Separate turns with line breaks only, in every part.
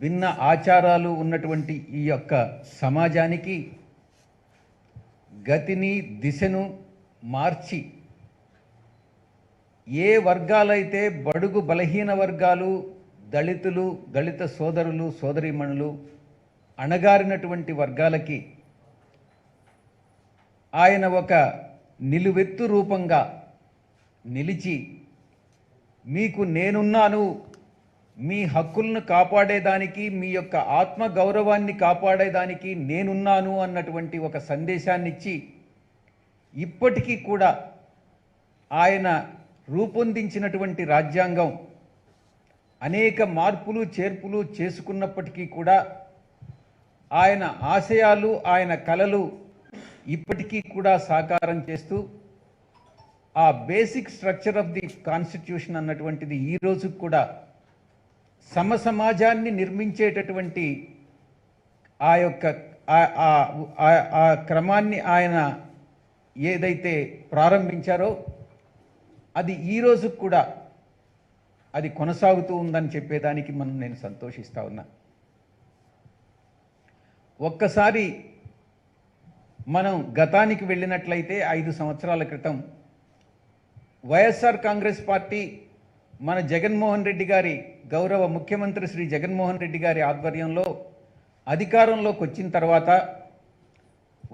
భిన్న ఆచారాలు ఉన్నటువంటి ఈ యొక్క సమాజానికి గతిని దిశను మార్చి ఏ వర్గాలైతే బడుగు బలహీన వర్గాలు, దళితులు, దళిత సోదరులు సోదరీమణులు, అణగారినటువంటి వర్గాలకి ఆయన ఒక నిలువెత్తు రూపంగా నిలిచి మీకు నేనున్నాను, మీ హక్కులను కాపాడేదానికి, మీ యొక్క ఆత్మ గౌరవాన్ని కాపాడేదానికి నేనున్నాను అన్నటువంటి ఒక సందేశాన్ని ఇచ్చి ఇప్పటికీ కూడా ఆయన రూపొందించినటువంటి రాజ్యాంగం అనేక మార్పులు చేర్పులు చేసుకున్నప్పటికీ కూడా ఆయన ఆశయాలు, ఆయన కలలు ఇప్పటికీ కూడా సాకారం చేస్తూ ఆ basic structure of the constitution అన్నటువంటిది ఈ రోజు కూడా సమసమాజాన్ని నిర్మించేటటువంటి ఆ యొక్క ఆ క్రమాన్ని ఆయన ఏదైతే ప్రారంభించారో అది ఈ రోజు కూడా అది కొనసాగుతూ ఉందని చెప్పేదానికి నేను సంతోషిస్తా ఉన్నా. ఒక్కసారి మనం గతానికి వెళ్ళినట్లయితే 5 సంవత్సరాల క్రితం వైఎస్ఆర్ కాంగ్రెస్ పార్టీ మన జగన్మోహన్ రెడ్డి గారి, గౌరవ ముఖ్యమంత్రి శ్రీ జగన్మోహన్ రెడ్డి గారి ఆధ్వర్యంలో అధికారంలోకి వచ్చిన తర్వాత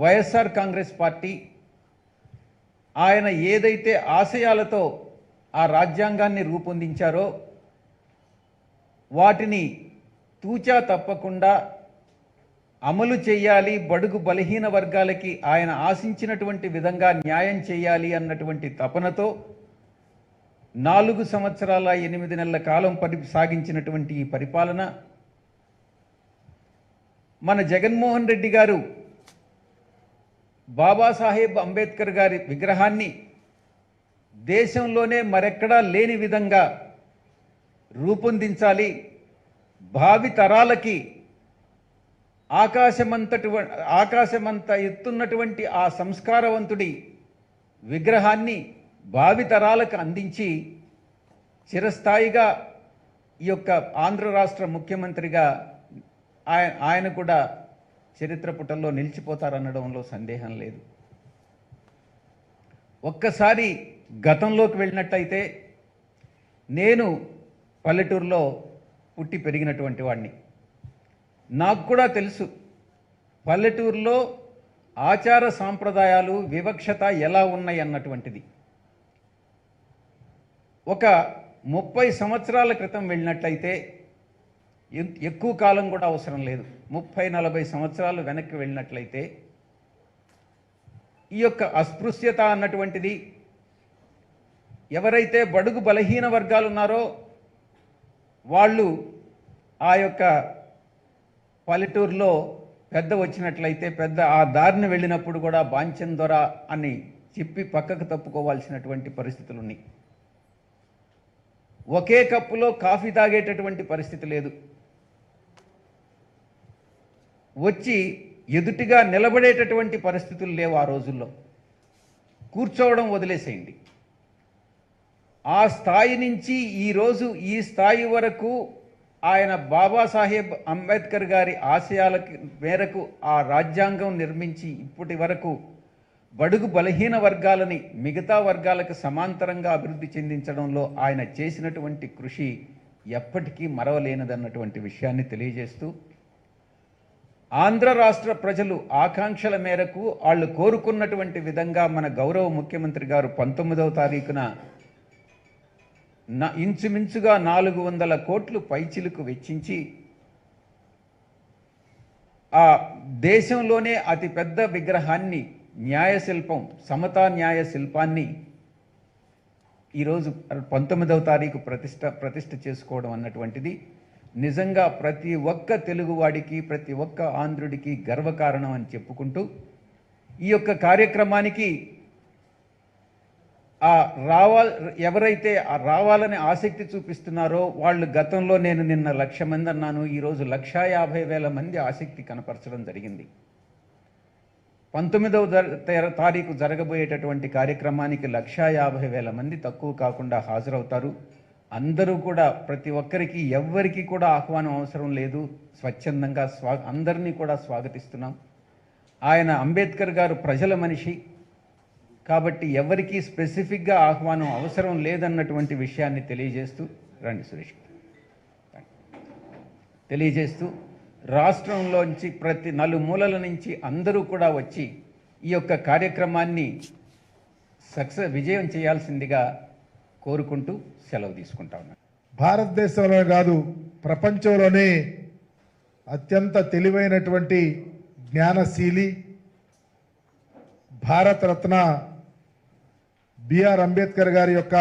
వైఎస్ఆర్ కాంగ్రెస్ పార్టీ ఆయన ఏదైతే ఆశయాలతో ఆ రాజ్యాంగాన్ని రూపొందించారో వాటిని తూచా తప్పకుండా అమలు చేయాలి, బడుగు బలహీన వర్గాలకి ఆయన ఆశించినటువంటి విధంగా న్యాయం చేయాలి అన్నటువంటి తపనతో 4 సంవత్సరాల 8 నెలల కాలం సాగించినటువంటి ఈ పరిపాలన మన జగన్మోహన్ రెడ్డి గారు బాబాసాహెబ్ అంబేద్కర్ గారి విగ్రహాన్ని దేశంలోనే మరెక్కడా లేని విధంగా రూపొందించాలి, భావి తరాలకి ఆకాశమంత ఎత్తున్నటువంటి ఆ సంస్కారవంతుడి విగ్రహాన్ని భావితరాలకు అందించి చిరస్థాయిగా ఈ యొక్క ఆంధ్ర రాష్ట్ర ముఖ్యమంత్రిగా ఆయన కూడా చరిత్ర పుటల్లో నిలిచిపోతారనడంలో సందేహం లేదు. ఒక్కసారి గతంలోకి వెళ్ళినట్టయితే నేను పల్లెటూరులో పుట్టి పెరిగినటువంటి వాడిని. నాకు కూడా తెలుసు పల్లెటూరులో ఆచార సాంప్రదాయాలు, వివక్షత ఎలా ఉన్నాయి అన్నటువంటిది. ఒక 30 సంవత్సరాల క్రితం వెళ్ళినట్లయితే, ఎక్కువ కాలం కూడా అవసరం లేదు, 30-40 సంవత్సరాలు వెనక్కి వెళ్ళినట్లయితే ఈ యొక్క అస్పృశ్యత అన్నటువంటిది, ఎవరైతే బడుగు బలహీన వర్గాలు ఉన్నారో వాళ్ళు ఆ యొక్క పల్లెటూరులో పెద్ద వచ్చినట్లయితే పెద్ద ఆ దారిని వెళ్ళినప్పుడు కూడా బాంచన్ దొర అని చెప్పి పక్కకు తప్పుకోవాల్సినటువంటి పరిస్థితులు ఉన్నాయి. ఒకే కప్పులో కాఫీ తాగేటటువంటి పరిస్థితి లేదు. వచ్చి ఎదుటిగా నిలబడేటటువంటి పరిస్థితులు లేవు ఆ రోజుల్లో. కూర్చోవడం వదిలేసేయండి. ఆ స్థాయి నుంచి ఈరోజు ఈ స్థాయి వరకు ఆయన బాబాసాహెబ్ అంబేద్కర్ గారి ఆశయాల మేరకు ఆ రాజ్యాంగం నిర్మించి ఇప్పటి వరకు బడుగు బలహీన వర్గాలని మిగతా వర్గాలకు సమాంతరంగా అభివృద్ధి చెందించడంలో ఆయన చేసినటువంటి కృషి ఎప్పటికీ మరవలేనిదన్నటువంటి విషయాన్ని తెలియజేస్తూ, ఆంధ్ర రాష్ట్ర ప్రజలు ఆకాంక్షల మేరకు వాళ్ళు కోరుకున్నటువంటి విధంగా మన గౌరవ ముఖ్యమంత్రి గారు 19వ తారీఖున ఇంచుమించుగా 400 కోట్లు పైచిలుకు వెచ్చించి ఆ దేశంలోనే అతిపెద్ద విగ్రహాన్ని, న్యాయశిల్పం, సమతా న్యాయ శిల్పాన్ని ఈరోజు 19వ తారీఖు ప్రతిష్ట చేసుకోవడం అన్నటువంటిది నిజంగా ప్రతి ఒక్క తెలుగువాడికి, ప్రతి ఒక్క ఆంధ్రుడికి గర్వకారణం అని చెప్పుకుంటూ, ఈ యొక్క కార్యక్రమానికి ఎవరైతే రావాలని ఆసక్తి చూపిస్తున్నారో వాళ్ళు, గతంలో నేను నిన్న 1,00,000 మంది అన్నాను, ఈరోజు 1,50,000 మంది ఆసక్తి కనపరచడం జరిగింది. 19వ తారీఖు జరగబోయేటటువంటి కార్యక్రమానికి 1,50,000 మంది తక్కువ కాకుండా హాజరవుతారు. అందరూ కూడా ప్రతి ఒక్కరికి ఎవ్వరికి కూడా ఆహ్వానం అవసరం లేదు, స్వచ్ఛందంగా అందరినీ కూడా స్వాగతిస్తున్నాం. ఆయన అంబేద్కర్ గారు ప్రజల మనిషి కాబట్టి ఎవరికి స్పెసిఫిక్గా ఆహ్వానం అవసరం లేదన్నటువంటి విషయాన్ని తెలియజేస్తూ రండి సురేష్ తెలియజేస్తూ రాష్ట్రంలోంచి ప్రతి నలుమూలల నుంచి అందరూ కూడా వచ్చి ఈ యొక్క కార్యక్రమాన్ని విజయం చేయాల్సిందిగా కోరుకుంటూ సెలవు తీసుకుంటా ఉన్నాను.
భారతదేశంలో కాదు ప్రపంచంలోనే అత్యంత తెలివైనటువంటి జ్ఞానశీలి భారతరత్న బిఆర్ అంబేద్కర్ గారి యొక్క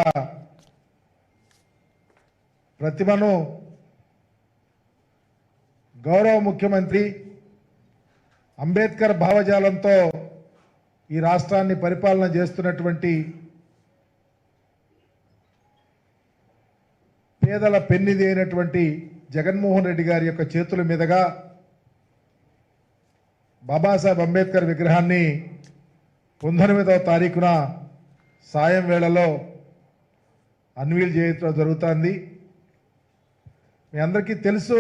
ప్రతిభను గౌరవ ముఖ్యమంత్రి అంబేద్కర్ భావజాలంతో ఈ రాష్ట్రాన్ని పరిపాలన చేస్తున్నటువంటి పేదల పెన్నిది అయినటువంటి జగన్మోహన్ రెడ్డి గారి యొక్క చేతుల మీదుగా బాబాసాహెబ్ అంబేద్కర్ విగ్రహాన్ని 19వ తారీఖున సాయం వేళలో అన్వీల్ చేయడం జరుగుతుంది. మీ అందరికీ తెలుసు,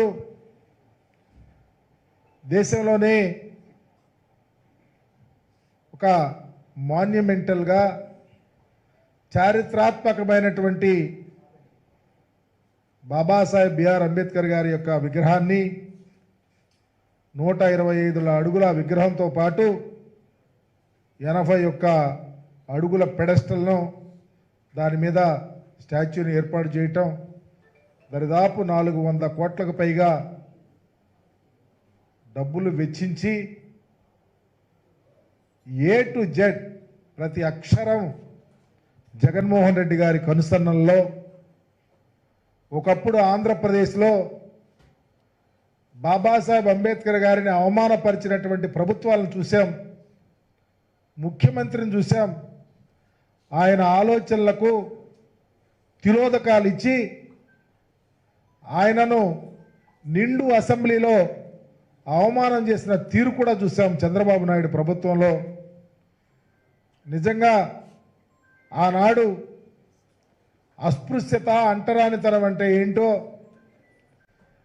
దేశంలోనే ఒక మాన్యుమెంటల్గా చారిత్రాత్మకమైనటువంటి బాబాసాహెబ్ బిఆర్ అంబేద్కర్ గారి యొక్క విగ్రహాన్ని 125 అడుగుల విగ్రహంతో పాటు 81 అడుగుల పెడస్టల్ను దాని మీద స్టాచ్యూని ఏర్పాటు చేయటం, దరిదాపు 400 కోట్లకు పైగా డబ్బులు వెచ్చించి ఏ టు జెడ్ ప్రతి అక్షరం జగన్మోహన్ రెడ్డి గారి కనుసన్నల్లో. ఒకప్పుడు ఆంధ్రప్రదేశ్లో బాబాసాహెబ్ అంబేద్కర్ గారిని అవమానపరిచినటువంటి ప్రభుత్వాలను చూసాం, ముఖ్యమంత్రిని చూసాం. ఆయన ఆలోచనలకు తిరోధకాలు ఇచ్చి ఆయనను నిండు అసెంబ్లీలో అవమానం చేసిన తీరు కూడా చూసాం చంద్రబాబు నాయుడు ప్రభుత్వంలో. నిజంగా ఆనాడు అస్పృశ్యత, అంటరానితనం అంటే ఏంటో,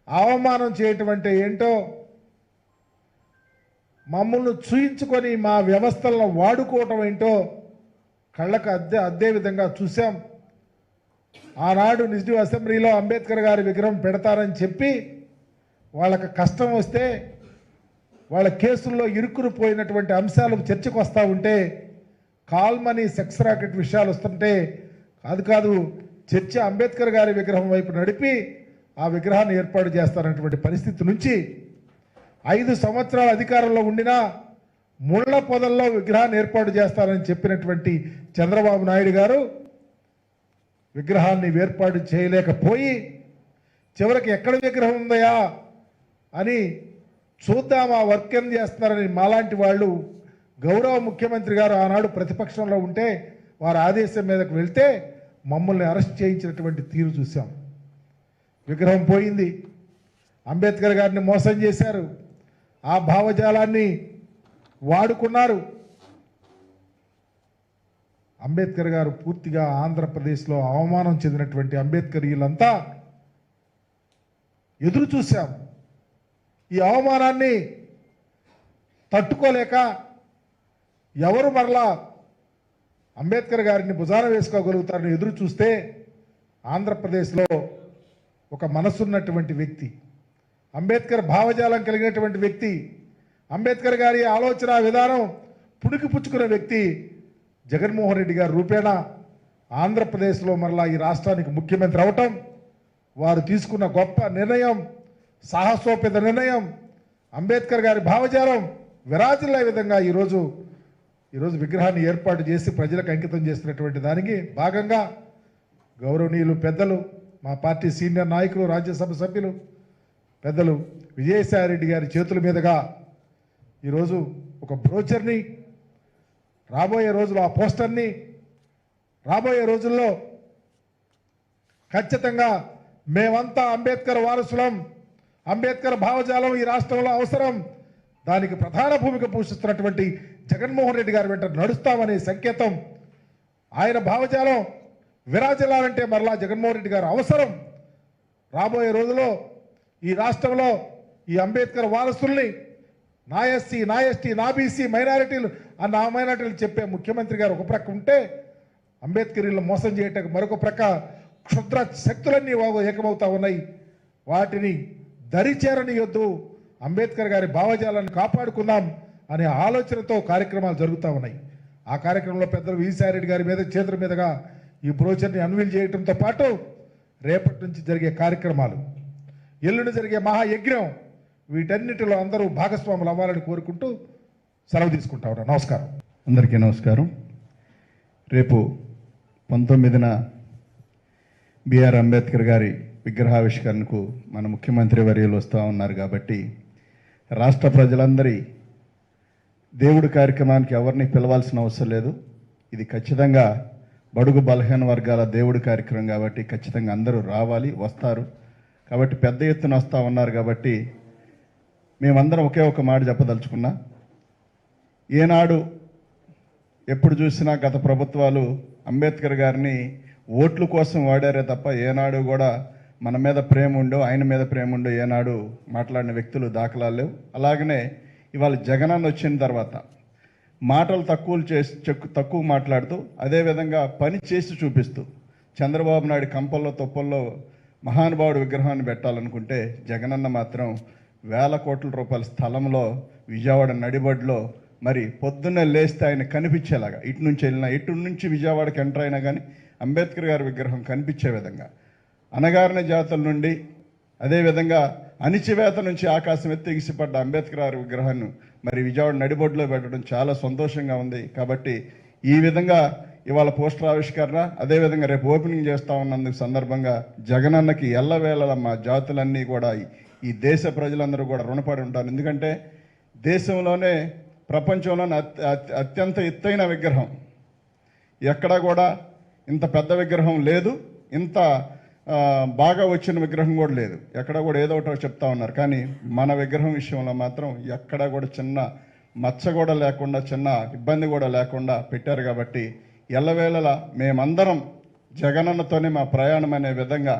అవమానం చేయటం అంటే ఏంటో, మమ్మల్ని చూయించుకొని మా వ్యవస్థలను వాడుకోవటం ఏంటో కళ్ళకు అద్దే విధంగా చూసాం. ఆనాడు నిజ అసెంబ్లీలో అంబేద్కర్ గారి విగ్రహం పెడతారని చెప్పి వాళ్ళకి కష్టం వస్తే, వాళ్ళ కేసుల్లో ఇరుక్కుపోయినటువంటి అంశాలు చర్చకు వస్తూ ఉంటే, కాల్మనీ సెక్స్ రాకెట్ విషయాలు వస్తుంటే కాదు చర్చ అంబేద్కర్ గారి విగ్రహం వైపు నడిపి ఆ విగ్రహాన్ని ఏర్పాటు చేస్తారన్నటువంటి పరిస్థితి నుంచి 5 సంవత్సరాల అధికారంలో ఉండినా ముళ్ళ పొదల్లో విగ్రహాన్ని ఏర్పాటు చేస్తారని చెప్పినటువంటి చంద్రబాబు నాయుడు గారు విగ్రహాన్ని ఏర్పాటు చేయలేకపోయి చివరికి ఎక్కడ విగ్రహం ఉందయా అని చూద్దాం, ఆ వర్క్ ఏం చేస్తున్నారని మాలాంటి వాళ్ళు గౌరవ ముఖ్యమంత్రి గారు ఆనాడు ప్రతిపక్షంలో ఉంటే వారి ఆదేశం మీదకు వెళ్తే మమ్మల్ని అరెస్ట్ చేయించినటువంటి తీరు చూసాం. విగ్రహం పోయింది, అంబేద్కర్ గారిని మోసం చేశారు, ఆ భావజాలాన్ని వాడుకున్నారు. అంబేద్కర్ గారు పూర్తిగా ఆంధ్రప్రదేశ్లో అవమానం చెందినటువంటి అంబేద్కరీయులంతా ఎదురు చూశాం. ఈ అవమానాన్ని తట్టుకోలేక ఎవరు మరలా అంబేద్కర్ గారిని భుజాన వేసుకోగలుగుతారని ఎదురు చూస్తే ఆంధ్రప్రదేశ్లో ఒక మనసున్నటువంటి వ్యక్తి, అంబేద్కర్ భావజాలం కలిగినటువంటి వ్యక్తి, అంబేద్కర్ గారి ఆలోచన విధానం పుణికి పుచ్చుకున్న వ్యక్తి జగన్మోహన్ రెడ్డి గారు రూపేణా ఆంధ్రప్రదేశ్లో మరలా ఈ రాష్ట్రానికి ముఖ్యమంత్రి అవటం, వారు తీసుకున్న గొప్ప నిర్ణయం, సాహసోపేత నిర్ణయం, అంబేద్కర్ గారి భావజాలం విరాజిల్లే విధంగా ఈరోజు విగ్రహాన్ని ఏర్పాటు చేసి ప్రజలకు అంకితం చేస్తున్నటువంటి దానికి భాగంగా గౌరవనీయులు పెద్దలు, మా పార్టీ సీనియర్ నాయకులు, రాజ్యసభ సభ్యులు పెద్దలు విజయసాయిరెడ్డి గారి చేతుల మీదుగా ఈరోజు ఒక బ్రోచర్ని, రాబోయే రోజుల్లో ఆ పోస్టర్ని, రాబోయే రోజుల్లో ఖచ్చితంగా మేమంతా అంబేద్కర్ వారసులం, అంబేద్కర్ భావజాలం ఈ రాష్ట్రంలో అవసరం, దానికి ప్రధాన భూమిక పోషిస్తున్నటువంటి జగన్మోహన్ రెడ్డి గారి వెంట నడుస్తామనే సంకేతం, ఆయన భావజాలం విరాజిల్లాలంటే మరలా జగన్మోహన్ రెడ్డి గారు అవసరం. రాబోయే రోజుల్లో ఈ రాష్ట్రంలో ఈ అంబేద్కర్ వారసుల్ని నా ఎస్సీ, నా ఎస్టీ, నా బీసీ, మైనారిటీలు నా మైనారిటీలు చెప్పే ముఖ్యమంత్రి గారు ఒక ప్రక్క ఉంటే, అంబేద్కరీలను మోసం చేయటం మరొక ప్రక్క క్షుద్ర శక్తులన్నీ ఏకమవుతా ఉన్నాయి. వాటిని దరిచేరనియొద్దు, అంబేద్కర్ గారి భావజాలను కాపాడుకుందాం అనే ఆలోచనతో కార్యక్రమాలు జరుగుతూ ఉన్నాయి. ఆ కార్యక్రమంలో పెద్దలు వీసారెడ్డి గారి మీద చేతుల మీదుగా ఈ బ్రోచర్ని అన్వీల్ చేయడంతో పాటు రేపటి నుంచి జరిగే కార్యక్రమాలు, ఎల్లుండి జరిగే మహాయజ్ఞం, వీటన్నిటిలో అందరూ భాగస్వాములు అవ్వాలని కోరుకుంటూ సెలవు తీసుకుంటా ఉన్నాను. నమస్కారం.
అందరికీ నమస్కారం. రేపు 19న బిఆర్ అంబేద్కర్ గారి విగ్రహావిష్కరణకు మన ముఖ్యమంత్రి వర్యులు వస్తూ ఉన్నారు కాబట్టి రాష్ట్ర ప్రజలందరి దేవుడి కార్యక్రమానికి ఎవరిని పిలవాల్సిన అవసరం లేదు. ఇది ఖచ్చితంగా బడుగు బలహీన వర్గాల దేవుడి కార్యక్రమం కాబట్టి ఖచ్చితంగా అందరూ రావాలి, వస్తారు. కాబట్టి పెద్ద ఎత్తున వస్తూ ఉన్నారు కాబట్టి మేమందరం ఒకే ఒక మాట చెప్పదలుచుకున్నా. ఏనాడు ఎప్పుడు చూసినా గత ప్రభుత్వాలు అంబేద్కర్ గారిని ఓట్ల కోసం వాడారే తప్ప ఏనాడు కూడా మన మీద ప్రేమ ఉండో, ఆయన మీద ప్రేమ ఉండో ఏనాడు మాట్లాడిన వ్యక్తులు దాఖలాలు లేవు. అలాగనే ఇవాళ జగనన్న వచ్చిన తర్వాత మాటలు తక్కువ మాట్లాడుతూ అదేవిధంగా పని చేసి చూపిస్తూ చంద్రబాబు నాయుడు కంపల్లో తొప్పల్లో మహానుభావుడు విగ్రహాన్ని పెట్టాలనుకుంటే జగనన్న మాత్రం వేల కోట్ల రూపాయల స్థలంలో విజయవాడ నడిబడిలో మరి పొద్దున్నే లేస్తే ఆయన కనిపించేలాగా ఇటు నుంచి వెళ్ళినా ఇటు నుంచి విజయవాడకి ఎంటర్ అయినా కానీ అంబేద్కర్ గారి విగ్రహం కనిపించే విధంగా అణగారిన జాతుల నుండి అదేవిధంగా అణిచివేత నుంచి ఆకాశం ఎత్తి ఎగిసిపడ్డ అంబేద్కర్ గారి విగ్రహాన్ని మరి విజయవాడ నడిబొడ్డులో పెట్టడం చాలా సంతోషంగా ఉంది. కాబట్టి ఈ విధంగా ఇవాళ పోస్టర్ ఆవిష్కరణ అదేవిధంగా రేపు ఓపెనింగ్ చేస్తూ ఉన్నందుకు సందర్భంగా జగనన్నకి ఎల్లవేళ మా జాతులన్నీ కూడా ఈ దేశ ప్రజలందరూ కూడా రుణపడి ఉంటారు. ఎందుకంటే దేశంలోనే ప్రపంచంలోనే అత్యంత ఎత్తైన విగ్రహం, ఎక్కడా కూడా ఇంత పెద్ద విగ్రహం లేదు, ఇంత బాగా వచ్చిన విగ్రహం కూడా లేదు. ఎక్కడ కూడా ఏదో ఒకటి చెప్తా ఉన్నారు, కానీ మన విగ్రహం విషయంలో మాత్రం ఎక్కడా కూడా చిన్న మచ్చ కూడా లేకుండా, చిన్న ఇబ్బంది కూడా లేకుండా పెట్టారు. కాబట్టి ఎల్లవేళలా మేమందరం జగనన్నతోనే మా ప్రయాణం అనే విధంగా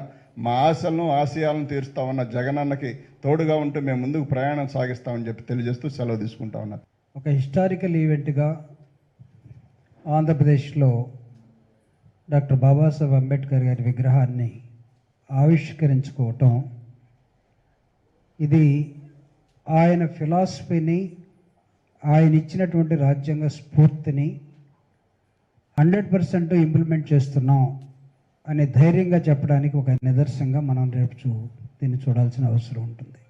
మా ఆశలను ఆశయాలను తీరుస్తా ఉన్న జగనన్నకి తోడుగా ఉంటూ మేము ముందుకు ప్రయాణం సాగిస్తామని చెప్పి తెలియజేస్తూ సెలవు తీసుకుంటా ఉన్నాను.
ఒక హిస్టారికల్ ఈవెంట్గా ఆంధ్రప్రదేశ్లో డాక్టర్ బాబాసాహెబ్ అంబేద్కర్ గారి విగ్రహాన్ని ఆవిష్కరించుకోవటం, ఇది ఆయన ఫిలాసఫీని, ఆయన ఇచ్చినటువంటి రాజ్యాంగ స్ఫూర్తిని 100% ఇంప్లిమెంట్ చేస్తున్నాం అనే ధైర్యంగా చెప్పడానికి ఒక నిదర్శనంగా మనం రేపు దీన్ని చూడాల్సిన అవసరం ఉంటుంది.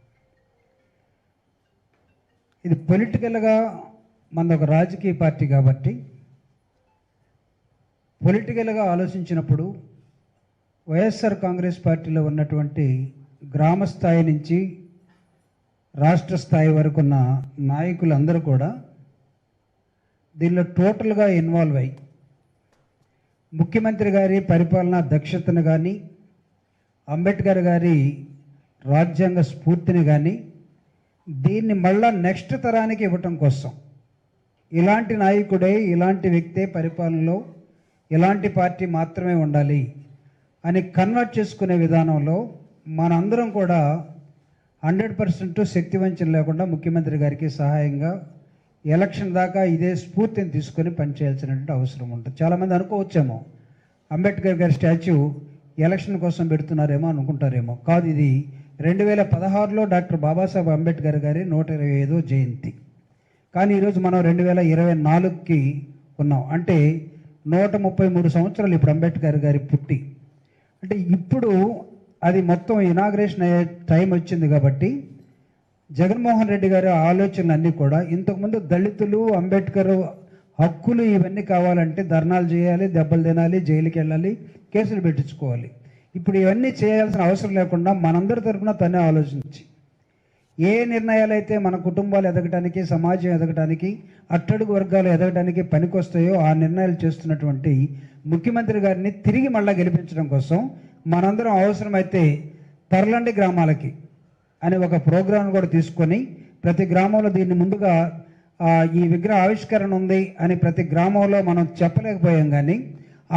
ఇది పొలిటికల్గా మన ఒక రాజకీయ పార్టీ కాబట్టి పొలిటికల్గా ఆలోచించినప్పుడు వైఎస్ఆర్ కాంగ్రెస్ పార్టీలో ఉన్నటువంటి గ్రామ స్థాయి నుంచి రాష్ట్ర స్థాయి వరకు ఉన్న నాయకులందరూ కూడా దీనిలో టోటల్గా ఇన్వాల్వ్ అయ్యి ముఖ్యమంత్రి గారి పరిపాలనా దక్షతను కానీ అంబేద్కర్ గారి రాజ్యాంగ స్ఫూర్తిని కానీ దీన్ని మళ్ళా నెక్స్ట్ తరానికి ఇవ్వటం కోసం ఇలాంటి నాయకుడే, ఇలాంటి వ్యక్తే పరిపాలనలో ఇలాంటి పార్టీ మాత్రమే ఉండాలి అని కన్వర్ట్ చేసుకునే విధానంలో మనందరం కూడా 100% శక్తివంచన లేకుండా ముఖ్యమంత్రి గారికి సహాయంగా ఎలక్షన్ దాకా ఇదే స్ఫూర్తిని తీసుకొని పనిచేయాల్సినటువంటి అవసరం ఉంటుంది. చాలామంది అనుకోవచ్చేమో అంబేద్కర్ గారి స్టాచ్యూ ఎలక్షన్ కోసం పెడుతున్నారేమో అనుకుంటారేమో. కాదు, ఇది 2016లో డాక్టర్ బాబాసాహెబ్ అంబేద్కర్ గారి 125వ జయంతి. కానీ ఈరోజు మనం 2024కి ఉన్నాం. అంటే 133 సంవత్సరాలు ఇప్పుడు అంబేద్కర్ గారి పుట్టి. అంటే ఇప్పుడు అది మొత్తం ఇనాగ్రేషన్ అయ్యే టైం వచ్చింది కాబట్టి జగన్మోహన్ రెడ్డి గారి ఆలోచనలు అన్నీ కూడా ఇంతకుముందు దళితులు, అంబేద్కర్ హక్కులు ఇవన్నీ కావాలంటే ధర్నాలు చేయాలి, దెబ్బలు తినాలి, జైలుకి వెళ్ళాలి, కేసులు పెట్టించుకోవాలి. ఇప్పుడు ఇవన్నీ చేయాల్సిన అవసరం లేకుండా మనందరి తరఫున తనే ఆలోచించి ఏ నిర్ణయాలు అయితే మన కుటుంబాలు ఎదగడానికి, సమాజం ఎదగడానికి, అట్టడుగు వర్గాలు ఎదగడానికి పనికొస్తాయో ఆ నిర్ణయాలు చేస్తున్నటువంటి ముఖ్యమంత్రి గారిని తిరిగి మళ్ళీ గెలిపించడం కోసం మనందరం అవసరమైతే తరలండి గ్రామాలకి అనే ఒక ప్రోగ్రాం కూడా తీసుకొని ప్రతి గ్రామంలో దీన్ని ముందుగా ఈ విగ్రహ ఆవిష్కరణ ఉంది అని ప్రతి గ్రామంలో మనం చెప్పలేకపోయాం. కానీ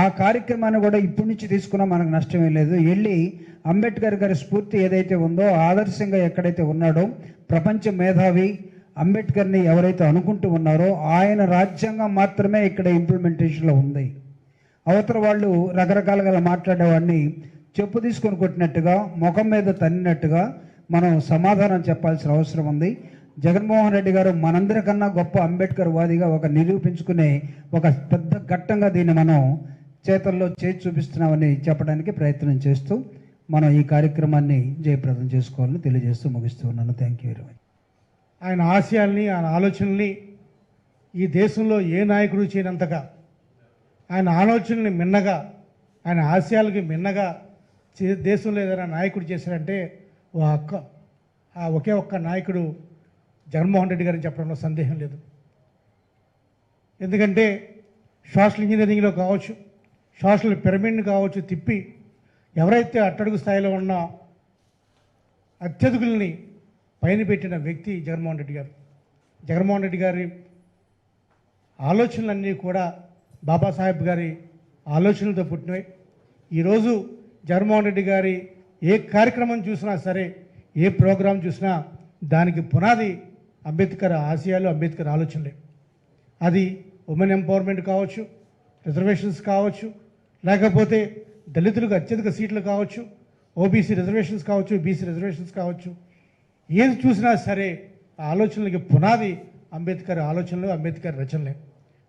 ఆ కార్యక్రమాన్ని కూడా ఇప్పటి నుంచి తీసుకున్నా మనకు నష్టమే లేదు. వెళ్ళి అంబేద్కర్ గారి స్ఫూర్తి ఏదైతే ఉందో, ఆదర్శంగా ఎక్కడైతే ఉన్నాడో, ప్రపంచ మేధావి అంబేద్కర్ని ఎవరైతే అనుకుంటూ ఉన్నారో ఆయన రాజ్యాంగం మాత్రమే ఇక్కడ ఇంప్లిమెంటేషన్లో ఉంది. అవతల వాళ్ళు రకరకాలుగా మాట్లాడేవాడిని చెప్పు తీసుకొని కొట్టినట్టుగా, ముఖం మీద తన్నినట్టుగా మనం సమాధానం చెప్పాల్సిన అవసరం ఉంది. జగన్మోహన్ రెడ్డి గారు మనందరికన్నా గొప్ప అంబేద్కర్ వాదిగా ఒక నిరూపించుకునే ఒక పెద్ద ఘట్టంగా దీన్ని మనం చేతల్లో చేసి చూపిస్తున్నామని చెప్పడానికి ప్రయత్నం చేస్తూ మనం ఈ కార్యక్రమాన్ని జయప్రదం చేసుకోవాలని తెలియజేస్తూ ముగిస్తూ ఉన్నాను. Thank you very much.
ఆయన ఆశయాల్ని, ఆయన ఆలోచనల్ని ఈ దేశంలో ఏ నాయకుడు చేయనంతగా, ఆయన ఆలోచనల్ని మిన్నగా, ఆయన ఆశయాలకి మిన్నగా దేశంలో ఏదైనా నాయకుడు చేశారంటే ఒకే ఒక్క నాయకుడు జగన్మోహన్ రెడ్డి గారిని చెప్పడంలో సందేహం లేదు. ఎందుకంటే సోషల్ ఇంజనీరింగ్లో కావచ్చు, సోషల్ పిరమిడ్ని కావచ్చు తిప్పి ఎవరైతే అట్టడుగు స్థాయిలో ఉన్న అత్యధికుల్ని పైన పెట్టిన వ్యక్తి జగన్మోహన్ రెడ్డి గారు. జగన్మోహన్ రెడ్డి గారి ఆలోచనలన్నీ కూడా బాబాసాహెబ్ గారి ఆలోచనలతో పుట్టినవి. ఈరోజు జగన్మోహన్ రెడ్డి గారి ఏ కార్యక్రమం చూసినా సరే, ఏ ప్రోగ్రాం చూసినా దానికి పునాది అంబేద్కర్ ఆశయాలు, అంబేద్కర్ ఆలోచనలే. అది ఉమెన్ ఎంపవర్మెంట్ కావచ్చు, రిజర్వేషన్స్ కావచ్చు, లేకపోతే దళితులకు అత్యధిక సీట్లు కావచ్చు, ఓబీసీ రిజర్వేషన్స్ కావచ్చు, బీసీ రిజర్వేషన్స్ కావచ్చు, ఏది చూసినా సరే ఆ ఆలోచనలకి పునాది అంబేద్కర్ ఆలోచనలు, అంబేద్కర్ రచనలే.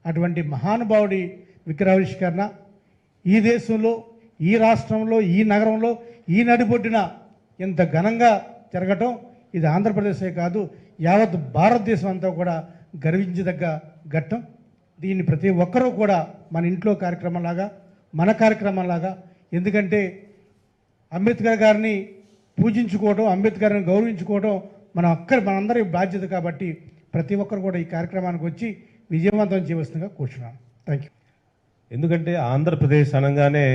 అటువంటి మహానుభావుడి విగ్రహావిష్కరణ ఈ దేశంలో, ఈ రాష్ట్రంలో, ఈ నగరంలో, ఈ నడిబొడ్డిన ఇంత ఘనంగా జరగటం ఇది ఆంధ్రప్రదేశే కాదు, యావత్ భారతదేశం అంతా కూడా గర్వించదగ్గ ఘట్టం. దీన్ని ప్రతి ఒక్కరూ కూడా మన ఇంట్లో కార్యక్రమంలాగా, మన కార్యక్రమంలాగా, ఎందుకంటే అంబేద్కర్ గారిని పూజించుకోవడం, అంబేద్కర్ని గౌరవించుకోవడం మనందరి బాధ్యత. కాబట్టి ప్రతి ఒక్కరు కూడా ఈ కార్యక్రమానికి వచ్చి విజయవంతం చేయవలసిందిగా కూర్చున్నాను. Thank you.
ఎందుకంటే ఆంధ్రప్రదేశ్ అనగానే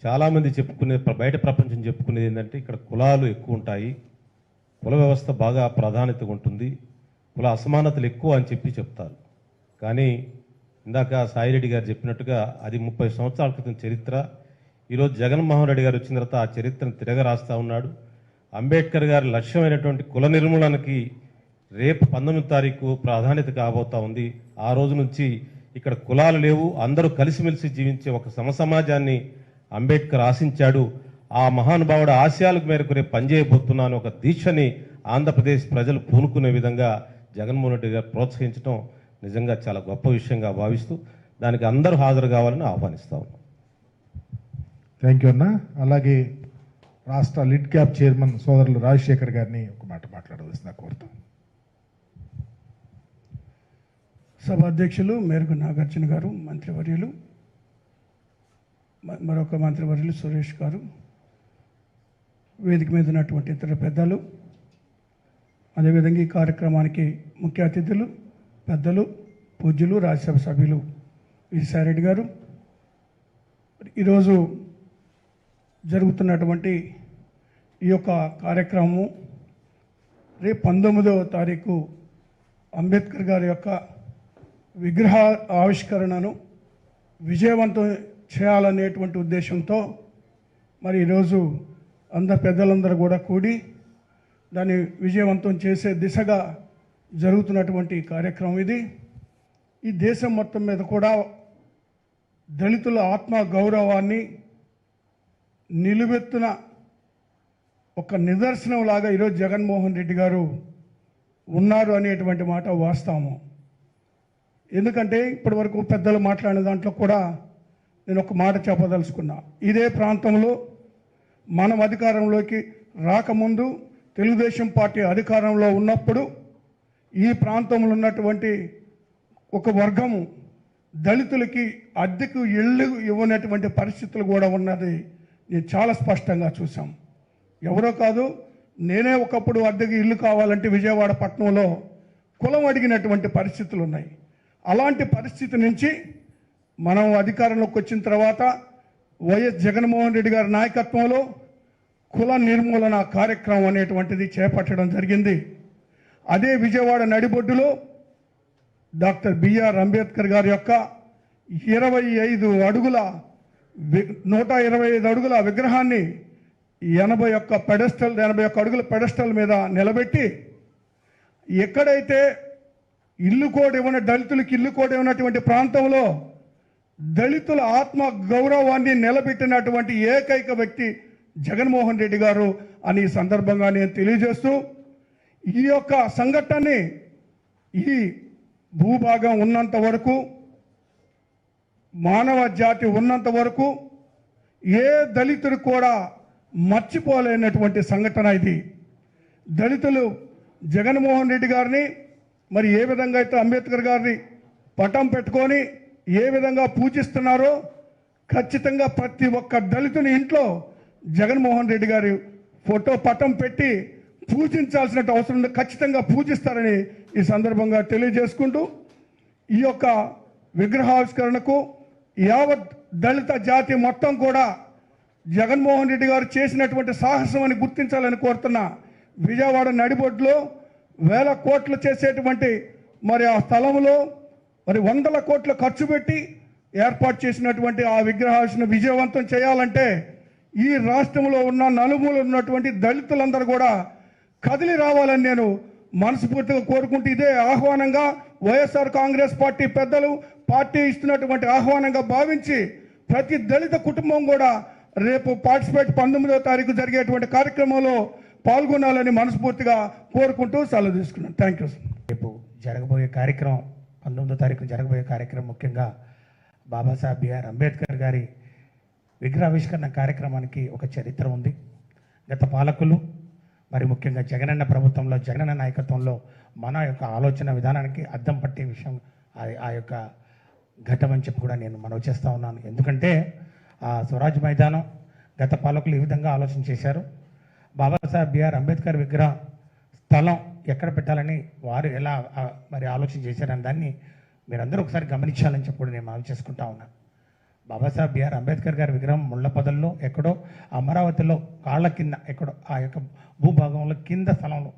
చాలామంది బయట ప్రపంచం చెప్పుకునేది ఏంటంటే ఇక్కడ కులాలు ఎక్కువ ఉంటాయి, కుల వ్యవస్థ బాగా ప్రాధాన్యత ఉంటుంది, కుల అసమానతలు ఎక్కువ అని చెప్తారు. కానీ ఇందాక సాయిరెడ్డి గారు చెప్పినట్టుగా అది 30 సంవత్సరాల క్రితం చరిత్ర. ఈరోజు జగన్మోహన్ రెడ్డి గారు వచ్చిన తర్వాత ఆ చరిత్రను తిరగరాస్తా ఉన్నాడు. అంబేద్కర్ గారి లక్ష్యమైనటువంటి కుల నిర్మూలనకి రేపు 19వ తారీఖు ప్రాధాన్యత కాబోతా ఉంది. ఆ రోజు నుంచి ఇక్కడ కులాలు లేవు, అందరూ కలిసిమెలిసి జీవించే ఒక సమసమాజాన్ని అంబేద్కర్ ఆశించాడు. ఆ మహానుభావుడు ఆశయాలకు మేరకు రేపు పనిచేయబోతున్నాను ఒక దీక్షని ఆంధ్రప్రదేశ్ ప్రజలు పూనుకునే విధంగా జగన్మోహన్ రెడ్డి గారు ప్రోత్సహించడం నిజంగా చాలా గొప్ప విషయంగా భావిస్తూ దానికి అందరూ హాజరు కావాలని ఆహ్వానిస్తా ఉన్నాం.
థ్యాంక్ యూ అన్న. అలాగే రాష్ట్ర లిడ్ క్యాప్ చైర్మన్ సోదరులు రాజశేఖర్ గారిని ఒక మాట మాట్లాడవలసిందిగా కోరుతాం.
సభ అధ్యక్షులు మేరకు నాగార్జున గారు, మంత్రివర్యులు, మరొక మంత్రివర్యులు సురేష్ గారు, వేదిక మీద ఉన్నటువంటి ఇతర పెద్దలు, అదేవిధంగా ఈ కార్యక్రమానికి ముఖ్య అతిథులు, పెద్దలు, పూజ్యులు, రాజ్యసభ సభ్యులు విజయసాయిరెడ్డి గారు, ఈరోజు జరుగుతున్నటువంటి ఈ యొక్క కార్యక్రమము రేపు 19వ తారీఖు అంబేద్కర్ గారి యొక్క విగ్రహ ఆవిష్కరణను విజయవంతం చేయాలనేటువంటి ఉద్దేశంతో మరి ఈరోజు అందరు పెద్దలందరూ కూడా కూడి దాన్ని విజయవంతం చేసే దిశగా జరుగుతున్నటువంటి కార్యక్రమం ఇది. ఈ దేశం మొత్తం మీద కూడా దళితుల ఆత్మ గౌరవాన్ని నిలువెత్తున ఒక నిదర్శనంలాగా ఈరోజు జగన్మోహన్ రెడ్డి గారు ఉన్నారు అనేటువంటి మాట వాస్తవము. ఎందుకంటే ఇప్పటి వరకు పెద్దలు మాట్లాడిన దాంట్లో కూడా నేను ఒక మాట చెప్పదలుచుకున్నా. ఇదే ప్రాంతంలో మనం అధికారంలోకి రాకముందు తెలుగుదేశం పార్టీ అధికారంలో ఉన్నప్పుడు ఈ ప్రాంతంలో ఉన్నటువంటి ఒక వర్గము దళితులకి అద్దెకు ఇళ్ళు ఇవ్వనటువంటి పరిస్థితులు కూడా ఉన్నది నేను చాలా స్పష్టంగా చూసాం. ఎవరో కాదు, నేనే ఒకప్పుడు అద్దెకు ఇల్లు కావాలంటే విజయవాడ పట్టణంలో కులం అడిగినటువంటి పరిస్థితులు ఉన్నాయి. అలాంటి పరిస్థితి నుంచి మనం అధికారంలోకి వచ్చిన తర్వాత వైఎస్ జగన్మోహన్ రెడ్డి గారి నాయకత్వంలో కుల నిర్మూలన కార్యక్రమం అనేటువంటిది చేపట్టడం జరిగింది. అదే విజయవాడ నడిబొడ్డులో డాక్టర్ బిఆర్ అంబేద్కర్ గారి యొక్క 25 అడుగుల 125 అడుగుల విగ్రహాన్ని 81 అడుగుల పెడస్టల్ మీద నిలబెట్టి ఎక్కడైతే ఇల్లు కోడ్ ఇవ్వని దళితులకి ఇల్లు కోడ్ ఇవ్వనటువంటి ప్రాంతంలో దళితుల ఆత్మ గౌరవాన్ని నిలబెట్టినటువంటి ఏకైక వ్యక్తి జగన్మోహన్ రెడ్డి గారు అని ఈ సందర్భంగా నేను తెలియజేస్తూ ఈ యొక్క సంఘటనని ఈ భూభాగం ఉన్నంత వరకు మానవ జాతి ఉన్నంత వరకు ఏ దళితుడు కూడా మర్చిపోలేనటువంటి సంఘటన ఇది. దళితులు జగన్మోహన్ రెడ్డి గారిని మరి ఏ విధంగా అయితే అంబేద్కర్ గారిని పటం పెట్టుకొని ఏ విధంగా పూజిస్తున్నారో ఖచ్చితంగా ప్రతి ఒక్క దళితుని ఇంట్లో జగన్మోహన్ రెడ్డి గారి ఫోటో పటం పెట్టి పూజించాల్సిన అవసరం ఉంది. ఖచ్చితంగా పూజిస్తారని ఈ సందర్భంగా తెలియజేసుకుంటూ ఈ యొక్క విగ్రహావిష్కరణకు యావత్ దళిత జాతి మొత్తం కూడా జగన్మోహన్ రెడ్డి గారు చేసినటువంటి సాహసం అని గుర్తించాలని కోరుతున్నా. విజయవాడ నడిబొడ్లో 1000 కోట్లు చేసేటువంటి మరి ఆ స్థలంలో మరి 100 కోట్లు ఖర్చు పెట్టి ఏర్పాటు చేసినటువంటి ఆ విగ్రహావిష్కరణ విజయవంతం చేయాలంటే ఈ రాష్ట్రంలో ఉన్న నలుమూలలు ఉన్నటువంటి దళితులందరూ కూడా కదిలి రావాలని నేను మనస్ఫూర్తిగా కోరుకుంటూ ఇదే ఆహ్వానంగా వైఎస్ఆర్ కాంగ్రెస్ పార్టీ పెద్దలు పార్టీ ఇస్తున్నటువంటి ఆహ్వానంగా భావించి ప్రతి దళిత కుటుంబం కూడా రేపు పార్టిసిపేట్ 19వ తారీఖు జరిగేటువంటి కార్యక్రమంలో పాల్గొనాలని మనస్ఫూర్తిగా కోరుకుంటూ సెలవు తీసుకున్నాను. Thank you.
రేపు జరగబోయే కార్యక్రమం 19వ తారీఖు జరగబోయే కార్యక్రమం ముఖ్యంగా బాబాసాహెబ్ బిఆర్ అంబేద్కర్ గారి విగ్రహావిష్కరణ కార్యక్రమానికి ఒక చరిత్ర ఉంది. గత పాలకులు మరి ముఖ్యంగా జగనన్న ప్రభుత్వంలో జగనన్న నాయకత్వంలో మన యొక్క ఆలోచన విధానానికి అద్దం పట్టే విషయం ఆ యొక్క ఘట్టం అని చెప్పి కూడా నేను మనవి చేస్తూ ఉన్నాను. ఎందుకంటే ఆ స్వరాజ్ మైదానం గత పాలకులు ఈ విధంగా ఆలోచన చేశారు. బాబాసాహెబ్ బిఆర్ అంబేద్కర్ విగ్రహ స్థలం ఎక్కడ పెట్టాలని వారు ఎలా మరి ఆలోచన చేశారని దాన్ని మీరందరూ ఒకసారి గమనించాలని చెప్పి కూడా నేను మనవి చేసుకుంటా ఉన్నాను. బాబాసాహెబ్ బిఆర్ అంబేద్కర్ గారి విగ్రహం ముళ్ళపొదల్లో ఎక్కడో అమరావతిలో కాళ్ళ కింద ఎక్కడో ఆ యొక్క భూభాగంలో కింద స్థలంలో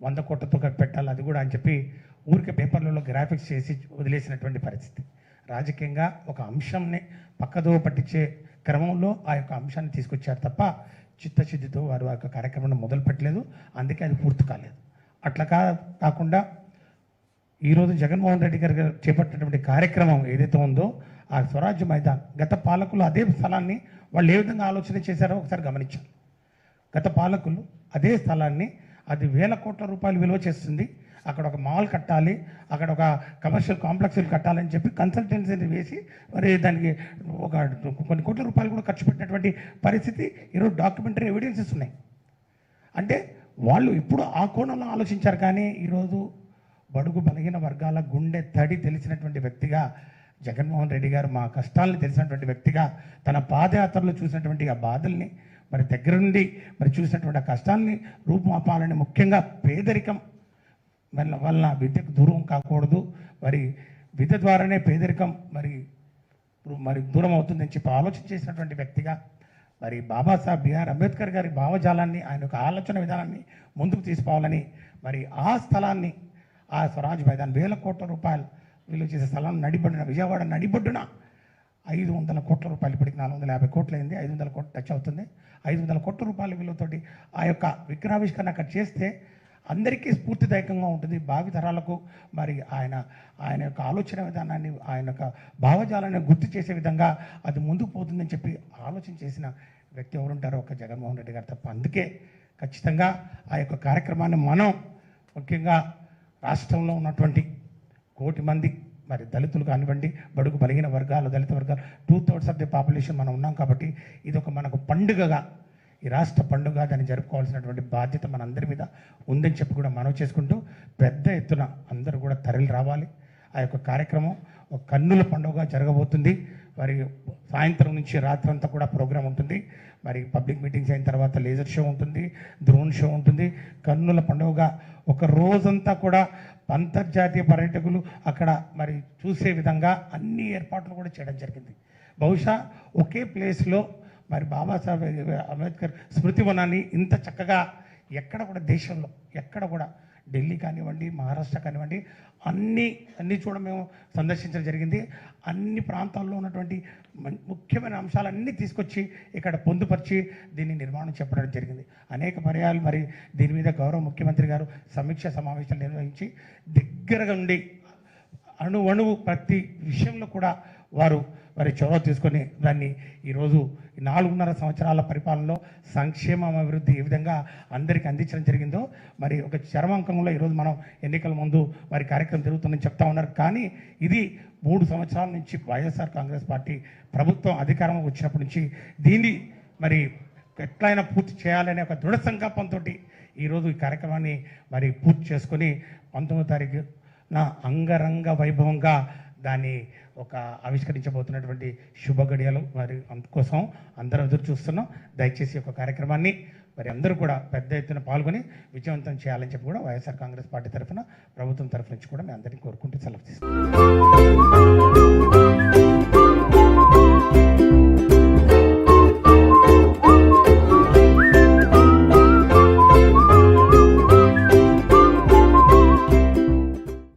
100 కోట్లతో పెట్టాలి అది కూడా అని చెప్పి ఊరికే పేపర్లలో గ్రాఫిక్స్ చేసి వదిలేసినటువంటి పరిస్థితి. రాజకీయంగా ఒక అంశంని పక్కదో పట్టించే క్రమంలో ఆ యొక్క అంశాన్ని తీసుకొచ్చారు తప్ప చిత్తశుద్ధితో వారు ఆ యొక్క కార్యక్రమాన్ని మొదలు పెట్టలేదు. అందుకే అది పూర్తి కాలేదు. అట్లా కాకుండా ఈరోజు జగన్మోహన్ రెడ్డి గారు చేపట్టినటువంటి కార్యక్రమం ఏదైతే ఉందో ఆ స్వరాజ్య మైదాన్ గత పాలకులు అదే స్థలాన్ని వాళ్ళు ఏ విధంగా ఆలోచన చేశారో ఒకసారి గమనించాలి. గత పాలకులు అదే స్థలాన్ని అది 1000 కోట్ల రూపాయలు విలువ చేస్తుంది, అక్కడ ఒక మాల్ కట్టాలి, అక్కడ ఒక కమర్షియల్ కాంప్లెక్స్లు కట్టాలని చెప్పి కన్సల్టెన్సీని వేసి మరి దానికి ఒక కొన్ని కోట్ల రూపాయలు కూడా ఖర్చు పెట్టినటువంటి పరిస్థితి ఈరోజు డాక్యుమెంటరీ ఎవిడెన్సెస్ ఉన్నాయి. అంటే వాళ్ళు ఇప్పుడు ఆ కోణంలో ఆలోచించారు. కానీ ఈరోజు బడుగు బలహీన వర్గాల గుండె తడి తెలిసినటువంటి వ్యక్తిగా జగన్మోహన్ రెడ్డి గారు మా కష్టాలను తెలిసినటువంటి వ్యక్తిగా తన పాదయాత్రలో చూసినటువంటి ఆ బాధల్ని మరి దగ్గర నుండి మరి చూసినటువంటి ఆ కష్టాలని రూపుమాపాలని ముఖ్యంగా పేదరికం వల్ల విద్యకు దూరం కాకూడదు, మరి విద్య ద్వారానే పేదరికం మరి దూరం అవుతుందని చెప్పి ఆలోచన చేసినటువంటి వ్యక్తిగా మరి బాబాసాహెబ్ బిఆర్ అంబేద్కర్ గారి భావజాలాన్ని ఆయన యొక్క ఆలోచన విధానాన్ని ముందుకు తీసుకోవాలని మరి ఆ స్థలాన్ని ఆ స్వరాజ్ మైదాన్ 1000 కోట్ల రూపాయలు విలువ చేసే స్థలాన్ని నడిబొడ్డున విజయవాడ నడిబొడ్డున 500 కోట్ల రూపాయలు ఇప్పటికి 450 కోట్లు అయింది, 500 కోట్లు టచ్ అవుతుంది. 500 కోట్ల రూపాయల విలువతోటి ఆ యొక్క విగ్రహావిష్కరణ అక్కడ చేస్తే అందరికీ స్ఫూర్తిదాయకంగా ఉంటుంది. భావితరాలకు మరి ఆయన యొక్క ఆలోచన విధానాన్ని ఆయన యొక్క భావజాలాన్ని గుర్తు చేసే విధంగా అది ముందుకు పోతుందని చెప్పి ఆలోచన చేసిన వ్యక్తి ఎవరుంటారో ఒక జగన్మోహన్ రెడ్డి గారు తప్ప. అందుకే ఖచ్చితంగా ఆ యొక్క కార్యక్రమాన్ని మనం ముఖ్యంగా రాష్ట్రంలో ఉన్నటువంటి 1 కోటి మంది మరి దళితులు కానివ్వండి, బడుగు బలహీన వర్గాలు, దళిత వర్గాలు 2/3 ఆఫ్ ది పాపులేషన్ మనం ఉన్నాం కాబట్టి ఇది ఒక మనకు పండుగగా ఈ రాష్ట్ర పండుగ దాన్ని జరుపుకోవాల్సినటువంటి బాధ్యత మనందరి మీద ఉందని చెప్పి కూడా మనవి చేసుకుంటూ పెద్ద ఎత్తున అందరూ కూడా తరలి రావాలి. ఆ యొక్క కార్యక్రమం ఒక కన్నుల పండుగగా జరగబోతుంది. మరి సాయంత్రం నుంచి రాత్రంతా కూడా ప్రోగ్రాం ఉంటుంది. మరి పబ్లిక్ మీటింగ్స్ అయిన తర్వాత లేజర్ షో ఉంటుంది, డ్రోన్ షో ఉంటుంది. కన్నుల పండుగగా ఒక రోజంతా కూడా అంతర్జాతీయ పర్యాటకులు అక్కడ మరి చూసే విధంగా అన్ని ఏర్పాట్లు కూడా చేయడం జరిగింది. బహుశా ఒకే ప్లేస్లో మరి బాబాసాహెబ్ అంబేద్కర్ స్మృతి వనాన్ని ఇంత చక్కగా ఎక్కడ కూడా దేశంలో ఎక్కడ కూడా ఢిల్లీ కానివ్వండి, మహారాష్ట్ర కానివ్వండి, అన్ని చూడ మేము సందర్శించడం జరిగింది. అన్ని ప్రాంతాల్లో ఉన్నటువంటి ముఖ్యమైన అంశాలన్నీ తీసుకొచ్చి ఇక్కడ పొందుపరిచి దీన్ని నిర్మాణం చెప్పడం జరిగింది. అనేక పర్యాలు మరి దీని మీద గౌరవ ముఖ్యమంత్రి గారు సమీక్ష సమావేశాలు నిర్వహించి దగ్గరగా ఉండి అణువు ప్రతి విషయంలో కూడా వారు మరి చొరవ తీసుకొని దాన్ని ఈరోజు 4.5 సంవత్సరాల పరిపాలనలో సంక్షేమం అభివృద్ధి ఏ విధంగా అందరికీ అందించడం జరిగిందో మరి ఒక చరమాంకంలో ఈరోజు మనం ఎన్నికల ముందు మరి కార్యక్రమం జరుగుతుందని చెప్తా ఉన్నారు. కానీ ఇది 3 సంవత్సరాల నుంచి వైఎస్ఆర్ కాంగ్రెస్ పార్టీ ప్రభుత్వం అధికారం వచ్చినప్పటి నుంచి దీన్ని మరి ఎట్లయినా పూర్తి చేయాలనే ఒక దృఢ సంకల్పంతో ఈరోజు ఈ కార్యక్రమాన్ని మరి పూర్తి చేసుకొని 19వ తారీఖున అంగరంగ వైభవంగా దాన్ని ఒక ఆవిష్కరించబోతున్నటువంటి శుభ గడియలు మరి అందుకోసం అందరం ఎదురు చూస్తున్నాం. దయచేసి ఒక కార్యక్రమాన్ని మరి అందరూ కూడా పెద్ద ఎత్తున పాల్గొని విజయవంతం చేయాలని చెప్పి కూడా వైఎస్ఆర్ కాంగ్రెస్ పార్టీ తరఫున ప్రభుత్వం తరఫు నుంచి కూడా మేము అందరినీ కోరుకుంటూ సెలవు తీసుకుంటాం.